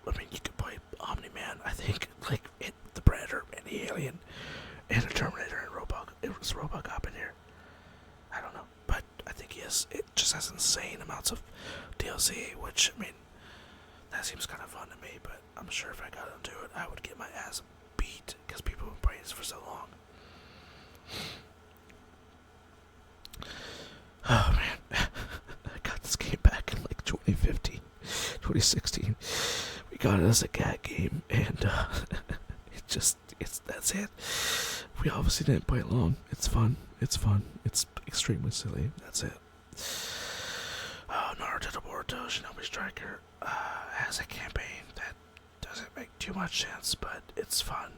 I mean, you could play Omni-Man, I think, like, the Predator, and the Alien, and the Terminator, and Robocop. It was Robocop in here. I don't know, but I think it just has insane amounts of DLC, which, I mean, that seems kind of fun to me, but I'm sure if I got into it, I would get my ass beat, because people have been playing this for so long. Oh, man. I got this game back in, like, 2015, 2016. We got it as a cat game, and, that's it. We obviously didn't play it long. It's fun. It's extremely silly. That's it. Naruto to Boruto Shinobi Striker has a campaign that doesn't make too much sense, but it's fun.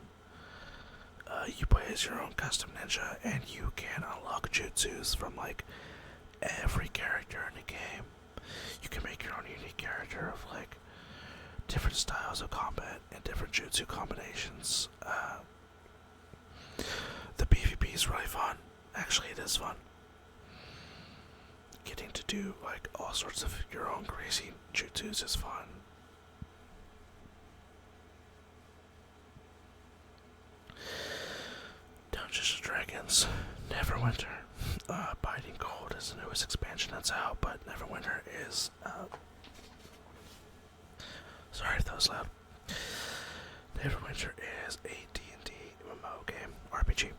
You play as your own custom ninja, and you can unlock jutsus from, like, every character in the game. You can make your own unique character of, like, different styles of combat and different jutsu combinations. The PvP is really fun. Actually, it is fun. Getting to do, like, all sorts of your own crazy jutsus is fun. Dungeons & Dragons, Neverwinter. Biting Cold is the newest expansion that's out, but Neverwinter is, sorry if that was loud. Neverwinter is a D&D MMO game, RPG,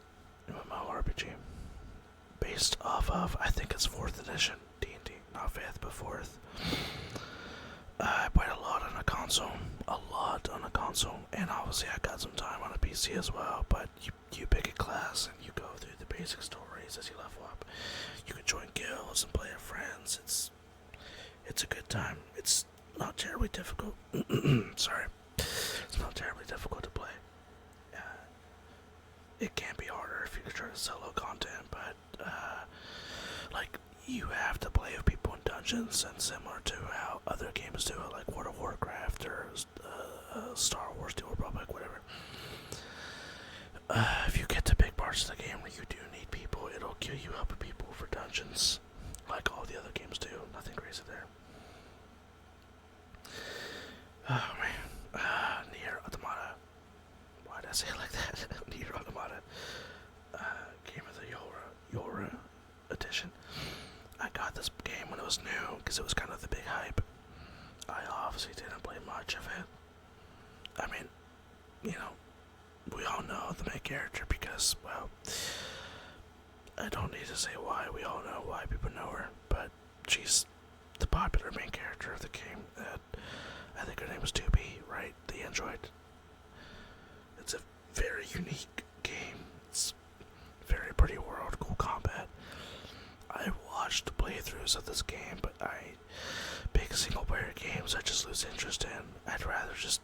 based off of, I think it's 4th edition D&D, not 5th, but 4th. I played a lot on a console, and obviously I got some time on a PC as well, but you pick a class and you go through the basic stories as you level up. You can join guilds and play with friends. It's a good time. It's not terribly difficult. Sorry. It's not terribly difficult to play. It can be harder if you try to solo content, but, like, you have to play with people in dungeons, and similar to how other games do it, like World of Warcraft or Star Wars, The Old Republic, whatever. If you get to big parts of the game where you do need people, it'll queue you up with people for dungeons, like all the other games do. Nothing crazy there. Oh man, Nier Automata. Why did I say it like that? Nier Automata. Game of the Yora edition. I got this game when it was new because it was kind of the big hype. I obviously didn't play much of it. I mean, you know, we all know the main character because, well, I don't need to say why. We all know why people know her, but she's the popular main character of the game. I think her name is 2B, right? The android. It's a very unique game. It's very pretty world, cool combat. I watched playthroughs of this game, but big single player games I just lose interest in. I'd rather just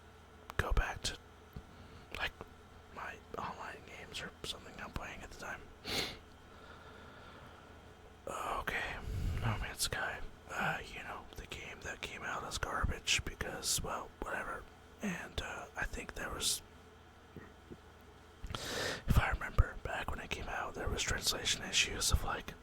go back to, like, my online games or something I'm playing at the time. Okay, No Man's Sky. The game that came out as garbage because, well, whatever. And I think there was, if I remember back when it came out, there was translation issues of, like,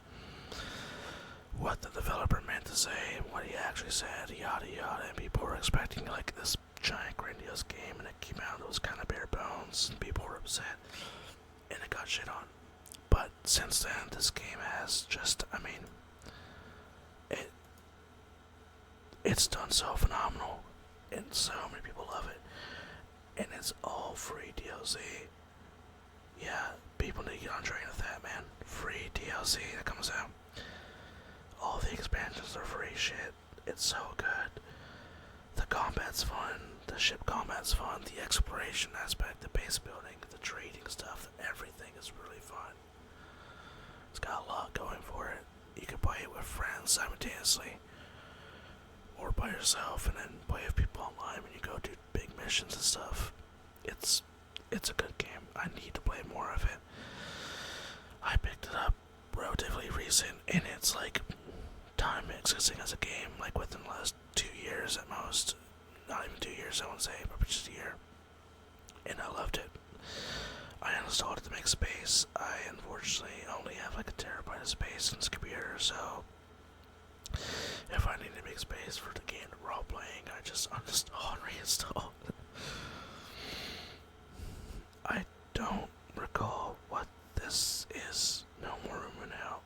what the developer meant to say and what he actually said, yada yada, and people were expecting like this giant grandiose game, and it came out, it was kind of bare bones, and people were upset, and it got shit on. But since then, this game has just, I mean, it's done so phenomenal, and so many people love it, and it's all free DLC. Yeah, people need to get on train with that, man. Free DLC that comes out. All the expansions are free shit. It's so good. The combat's fun. The ship combat's fun. The exploration aspect, the base building, the trading stuff, everything is really fun. It's got a lot going for it. You can play it with friends simultaneously, or by yourself, and then play with people online when you go do big missions and stuff. It's a good game. I need to play more of it. I picked it up relatively recent, and it's like time existing as a game, like within the last 2 years at most. Not even 2 years, I won't say, but just a year. And I loved it. I uninstalled it to make space. I unfortunately only have like a terabyte of space in this computer, so if I need to make space for the game to role playing, I just uninstall and reinstall. I don't recall what this is. No more rumor now.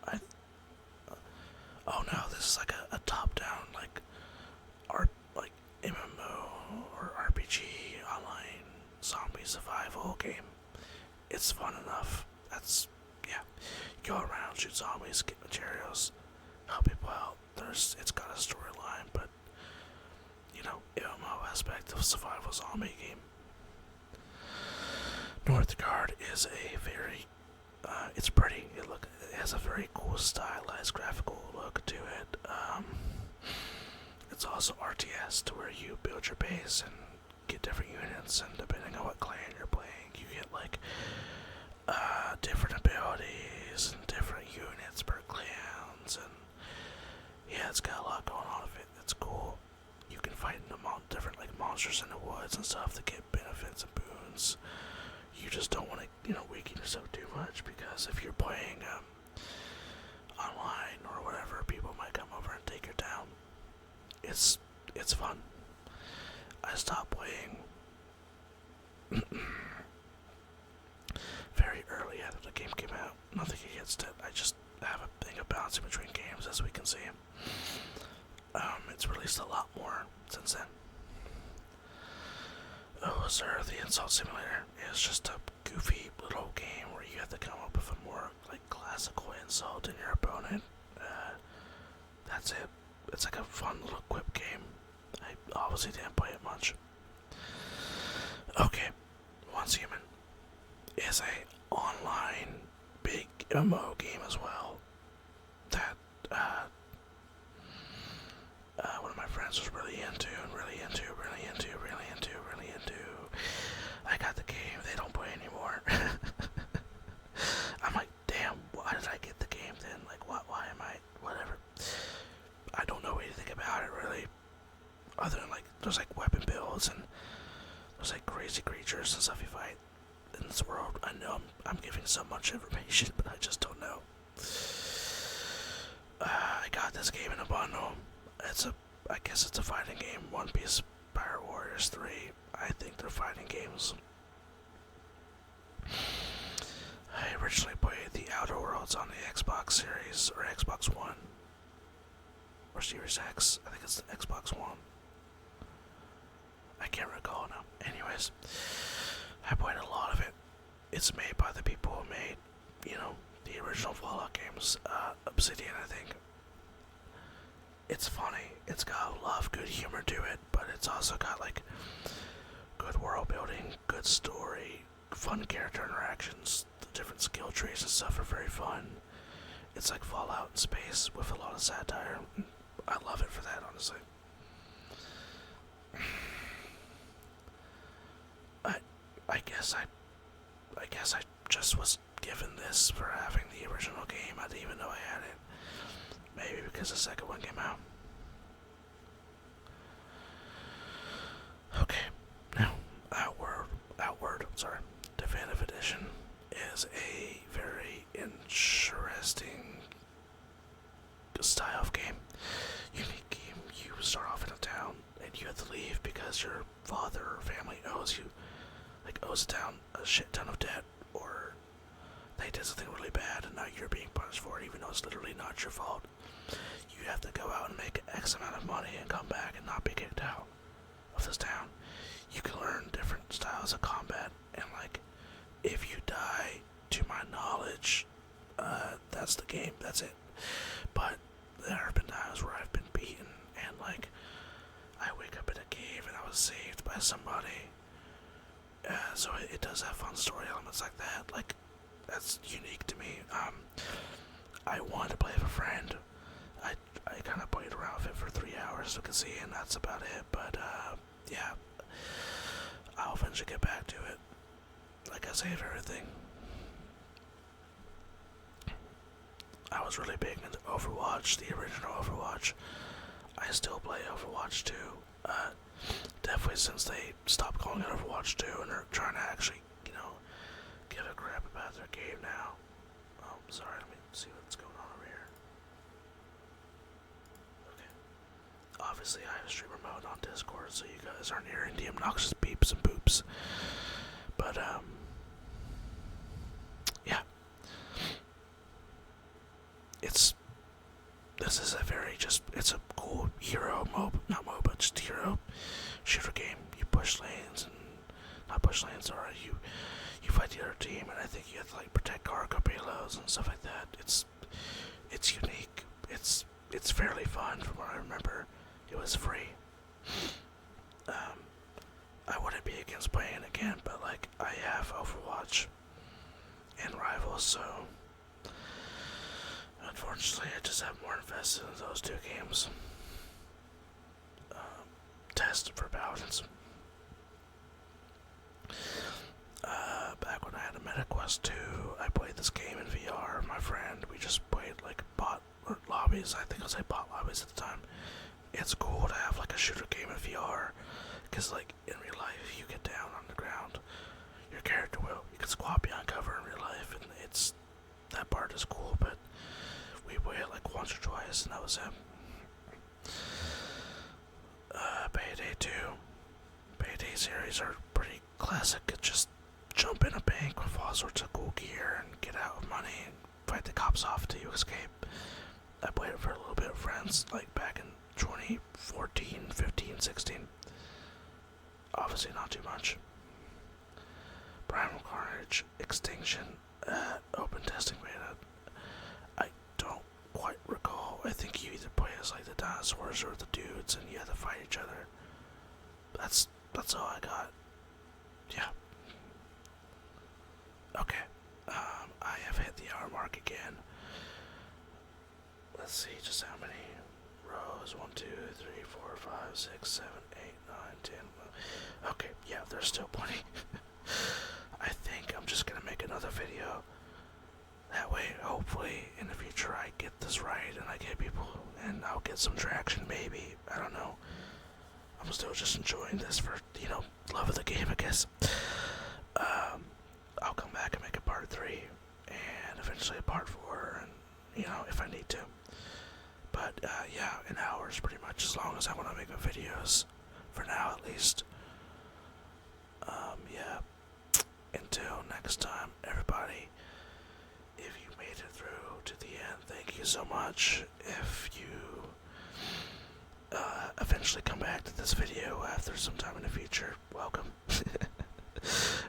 Oh no, this is like a top-down like MMO or RPG online zombie survival game. It's fun enough. Yeah. You go around, shoot zombies, get materials, help people out. It's got a storyline, but MMO aspect of survival zombie game. Northgard is a very, it's pretty. It has a very cool stylized graphical look to it. It's also RTS, to where you build your base and get different units, and depending on what clan you're playing, you get like different abilities and different units per clans, and yeah, it's got a lot going on with it. It's cool. You can fight different like monsters in the woods and stuff to get benefits and boons. You just don't want to, weaken yourself too much, because if you're playing online or whatever, people might come over and take your town. It's fun. I stopped playing very early after the game came out. Nothing against it. I just have a thing of bouncing between games, as we can see. It's released a lot more since then. Oh, sir, the Insult Simulator is just a goofy little game where you have to come up with a more like classical insult in your opponent. That's it. It's like a fun little quip game. I obviously didn't play it much. Okay, Once Human is a online big MMO game as well that one of my friends was really into. I got the game, they don't play anymore. I'm like, damn, why did I get the game then? Like, why am I, whatever. I don't know anything about it really, other than like, there's like weapon builds, and there's like crazy creatures and stuff you fight in this world. I know I'm giving so much information, but I just don't know. I got this game in a bundle. I guess it's a fighting game. One Piece Pirate Warriors 3. I think they're fighting games. I originally played the Outer Worlds on the Xbox Series, or Xbox One, or Series X. I think it's the Xbox One. I can't recall now. Anyways, I played a lot of it. It's made by the people who made, the original Fallout games. Obsidian, I think. It's funny. It's got a lot of good humor to it, but it's also got like good world building, good story, fun character interactions. The different skill trees and stuff are very fun. It's like Fallout in space with a lot of satire. I love it for that, honestly. I guess I just was given this for having the original game. I didn't even know I had it. Maybe because the second one came out. Okay, now Outward, Definitive Edition is a very interesting style of because your father or family owes you, like owes a town a shit ton of debt, or they did something really bad and now you're being punished for it even though it's literally not your fault. You have to go out and make X amount of money and come back and not be kicked out of this town. You can learn different styles of combat, and like, if you die, to my knowledge, that's the game, that's it. But there have been times where I've been beaten, and like, I wake up in a cave and I was saved by somebody. So it does have fun story elements like that. Like, that's unique to me. I wanted to play with a friend. I kind of played around with it for 3 hours, so you can see, and that's about it. But yeah, I'll eventually get back to it. Like I save everything. I was really big into Overwatch, the original Overwatch. I still play Overwatch 2. Definitely since they stopped calling it Overwatch 2 and they're trying to actually, give a crap about their game now. Oh, sorry, let me see what's going on over here. Okay. Obviously, I have a streamer mode on Discord, so you guys aren't hearing the obnoxious beeps and boops. But, yeah. This is a very it's a cool hero not MOBA, just hero shooter game. You push lanes and, not push lanes, sorry, you fight the other team, and I think you have to like protect cargo payloads and stuff like that. It's unique. It's fairly fun from what I remember. It was free. I wouldn't be against playing again, but like, I have Overwatch and Rivals, so unfortunately I just have more invested in those two games. Test for balance. Back when I had a MetaQuest 2, I played this game in VR. My friend, we just played like bot lobbies. I think I was like bot lobbies at the time. It's cool to have like a shooter game in VR, because like in real life, if you get down on the ground, your character will. You can squat behind cover in real life, and that part is cool. But we played it like once or twice, and that was it. Payday 2. Payday series are pretty classic. It's just jump in a bank with all sorts of cool gear and get out with money and fight the cops off until you escape. I played it for a little bit with friends, like back in 2014, 15, 16. Obviously not too much. Primal Carnage, Extinction, open testing beta. I don't quite recall. I think you either play as like the dinosaurs or the dudes, and you have to fight each other. That's all I got. Yeah. Okay. I have hit the hour mark again. Let's see just how many rows. 1, 2, 3, 4, 5, 6, 7, 8, 9, 10. Okay, yeah, there's still plenty. I think I'm just gonna make another video. That way, hopefully, in the future I get this right and I get people and I'll get some traction, maybe. I don't know. I'm still just enjoying this for, love of the game, I guess. I'll come back and make a part 3 and eventually a part 4, and, if I need to. But, yeah, an hour is pretty much as long as I want to make my videos. For now, at least. Yeah. Until next time, everybody. If you made it through to the end, thank you so much. If you eventually come back to this video after some time in the future, welcome.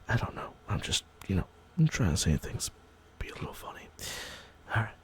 I don't know. I'm just, I'm trying to say things, be a little funny. Alright.